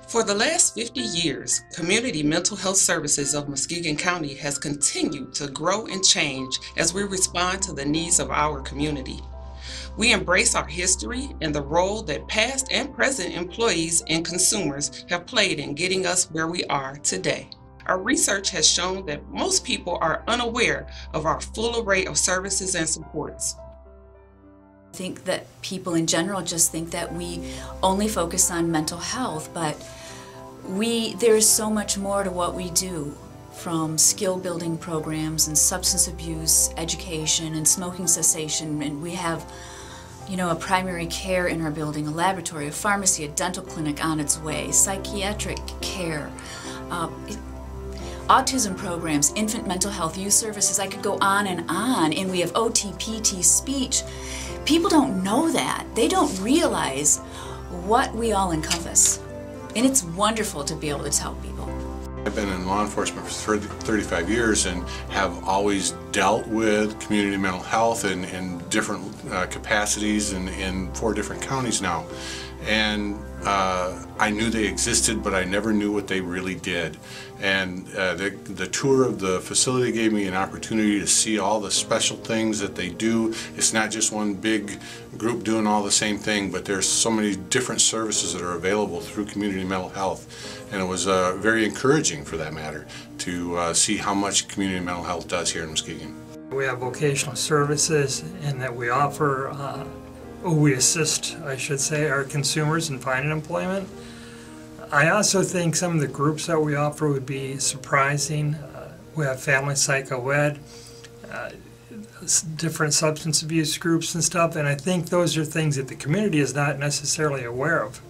For the last 50 years, Community Mental Health Services of Muskegon County has continued to grow and change as we respond to the needs of our community. We embrace our history and the role that past and present employees and consumers have played in getting us where we are today. Our research has shown that most people are unaware of our full array of services and supports. I think that people in general just think that we only focus on mental health, but there is so much more to what we do, from skill building programs and substance abuse education and smoking cessation, and we have a primary care in our building, a laboratory, a pharmacy, a dental clinic on its way, psychiatric care, autism programs, infant mental health, youth services. I could go on, and we have OT, PT, speech. People don't know that. They don't realize what we all encompass. And it's wonderful to be able to tell people. I've been in law enforcement for 35 years and have always dealt with community mental health in different capacities in 4 different counties now. And I knew they existed, but I never knew what they really did. And the tour of the facility gave me an opportunity to see all the special things that they do. It's not just one big group doing all the same thing, but there's so many different services that are available through community mental health. And it was very encouraging, for that matter, to see how much community mental health does here in Muskegon. We have vocational services in that we offer we assist, I should say, our consumers in finding employment. I also think some of the groups that we offer would be surprising. We have family psycho-ed, different substance abuse groups and stuff, and I think those are things that the community is not necessarily aware of.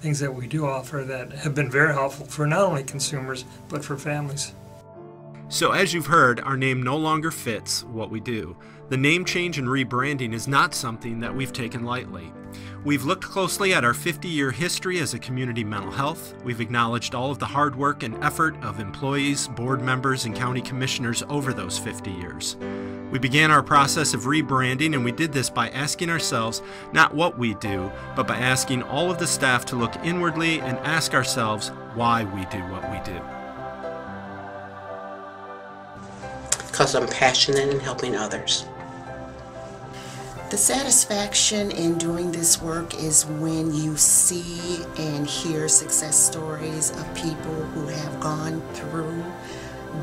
Things that we do offer that have been very helpful for not only consumers, but for families. So as you've heard, our name no longer fits what we do. The name change and rebranding is not something that we've taken lightly. We've looked closely at our 50-year history as a community mental health. We've acknowledged all of the hard work and effort of employees, board members, and county commissioners over those 50 years. We began our process of rebranding, and we did this by asking ourselves not what we do, but by asking all of the staff to look inwardly and ask ourselves why we do what we do. Because I'm passionate in helping others. The satisfaction in doing this work is when you see and hear success stories of people who have gone through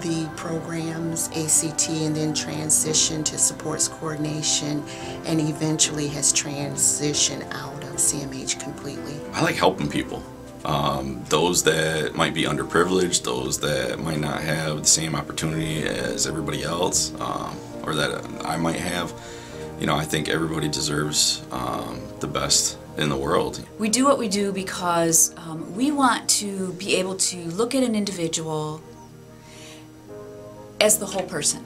the programs, ACT, and then transitioned to supports coordination, and eventually has transitioned out of CMH completely. I like helping people. Those that might be underprivileged, those that might not have the same opportunity as everybody else, or that I might have. I think everybody deserves the best in the world. We do what we do because we want to be able to look at an individual as the whole person.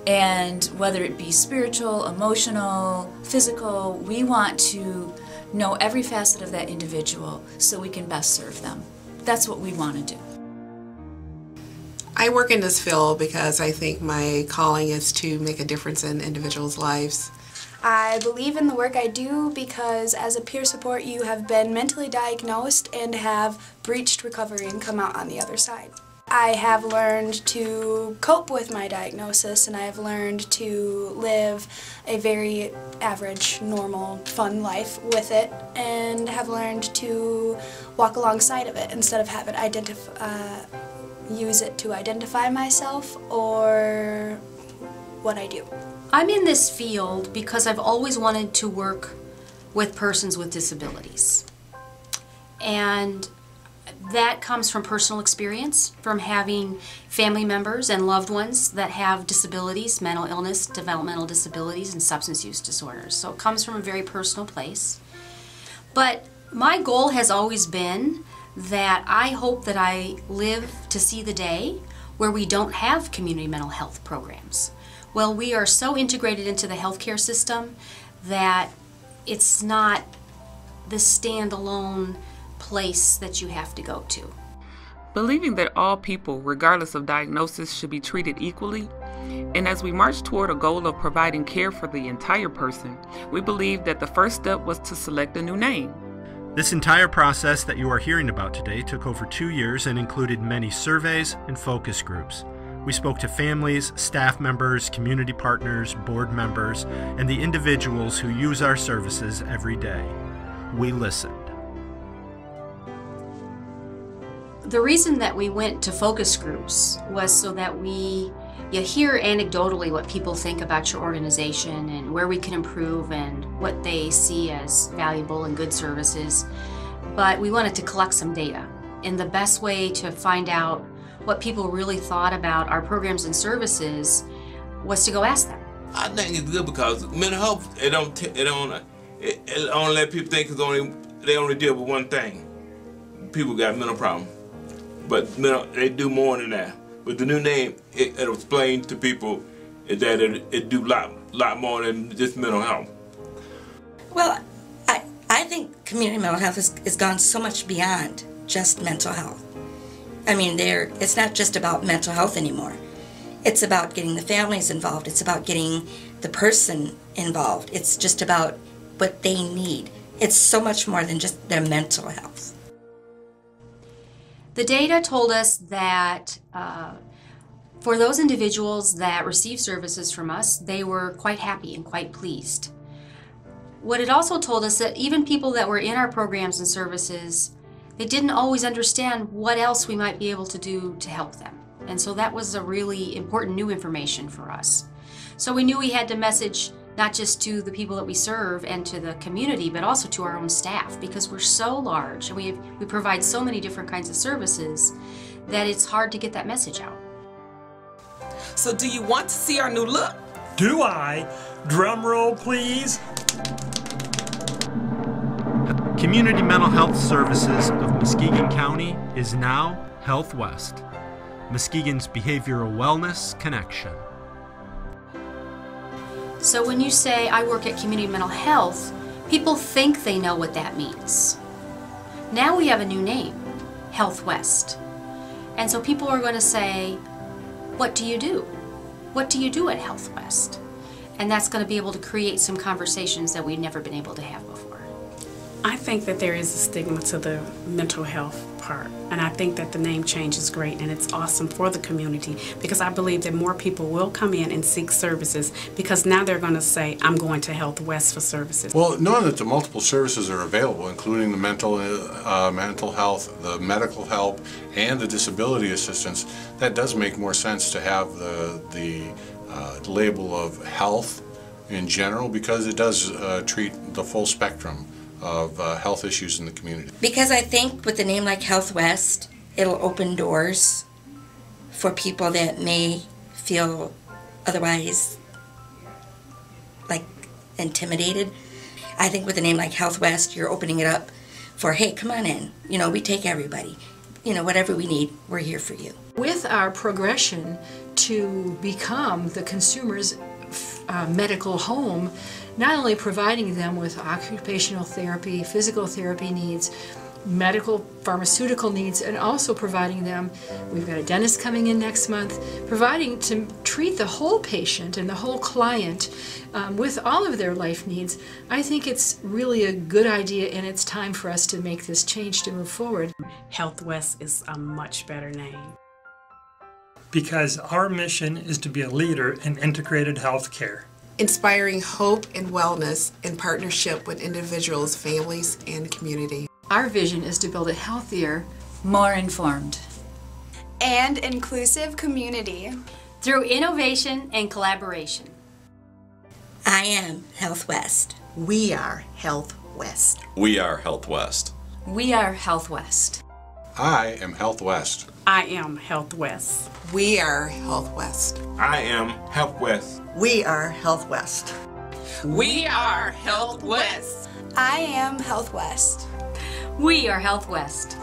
And whether it be spiritual, emotional, physical, we want to know every facet of that individual so we can best serve them. That's what we want to do. I work in this field because I think my calling is to make a difference in individuals' lives. I believe in the work I do because as a peer support you have been mentally diagnosed and have breached recovery and come out on the other side. I have learned to cope with my diagnosis, and I have learned to live a very average, normal, fun life with it, and have learned to walk alongside of it instead of have it use it to identify myself or what I do. I'm in this field because I've always wanted to work with persons with disabilities. And that comes from personal experience, from having family members and loved ones that have disabilities, mental illness, developmental disabilities, and substance use disorders. So it comes from a very personal place. But my goal has always been that I hope that I live to see the day where we don't have community mental health programs. Well, we are so integrated into the healthcare system that it's not the standalone place that you have to go to. Believing that all people, regardless of diagnosis, should be treated equally, and as we march toward a goal of providing care for the entire person, we believe that the first step was to select a new name. This entire process that you are hearing about today took over 2 years and included many surveys and focus groups. We spoke to families, staff members, community partners, board members, and the individuals who use our services every day. We listened. The reason that we went to focus groups was so that you hear anecdotally what people think about your organization and where we can improve and what they see as valuable and good services. But we wanted to collect some data. And the best way to find out what people really thought about our programs and services was to go ask them. I think it's good because mental health, it don't let people think they only deal with one thing. People got mental problems, but they do more than that. With the new name, it'll explain to people that it do lot more than just mental health. Well, I think community mental health has gone so much beyond just mental health. I mean, it's not just about mental health anymore. It's about getting the families involved. It's about getting the person involved. It's just about what they need. It's so much more than just their mental health. The data told us that for those individuals that received services from us, they were quite happy and quite pleased. What it also told us that even people that were in our programs and services, they didn't always understand what else we might be able to do to help them. And so that was a really important new information for us. So we knew we had to message not just to the people that we serve and to the community, but also to our own staff, because we're so large and we provide so many different kinds of services that it's hard to get that message out. So do you want to see our new look? Do I? Drum roll, please. Community Mental Health Services of Muskegon County is now HealthWest, Muskegon's behavioral wellness connection. So when you say, I work at Community Mental Health, people think they know what that means. Now we have a new name, HealthWest. And so people are going to say, what do you do? What do you do at HealthWest? And that's going to be able to create some conversations that we've never been able to have before. I think that there is a stigma to the mental health part, and I think that the name change is great and it's awesome for the community, because I believe that more people will come in and seek services because now they're going to say, I'm going to HealthWest for services. Well, knowing that the multiple services are available, including the mental health, the medical help, and the disability assistance, that does make more sense to have the label of health in general, because it does treat the full spectrum of health issues in the community. Because I think with a name like HealthWest, it'll open doors for people that may feel otherwise like intimidated. I think with a name like HealthWest, you're opening it up for, hey, come on in. You know, we take everybody. You know, whatever we need, we're here for you. With our progression to become the consumer's medical home, not only providing them with occupational therapy, physical therapy needs, medical, pharmaceutical needs, and also providing them, we've got a dentist coming in next month, providing to treat the whole patient and the whole client with all of their life needs. I think it's really a good idea, and it's time for us to make this change to move forward. HealthWest is a much better name. Because our mission is to be a leader in integrated health care. Inspiring hope and wellness in partnership with individuals, families, and community. Our vision is to build a healthier, more informed, and inclusive community through innovation and collaboration. I am HealthWest. We are HealthWest. We are HealthWest. We are HealthWest. I am HealthWest. I am HealthWest. We are HealthWest. I am HealthWest. We are HealthWest. We are HealthWest. I am HealthWest. We are HealthWest.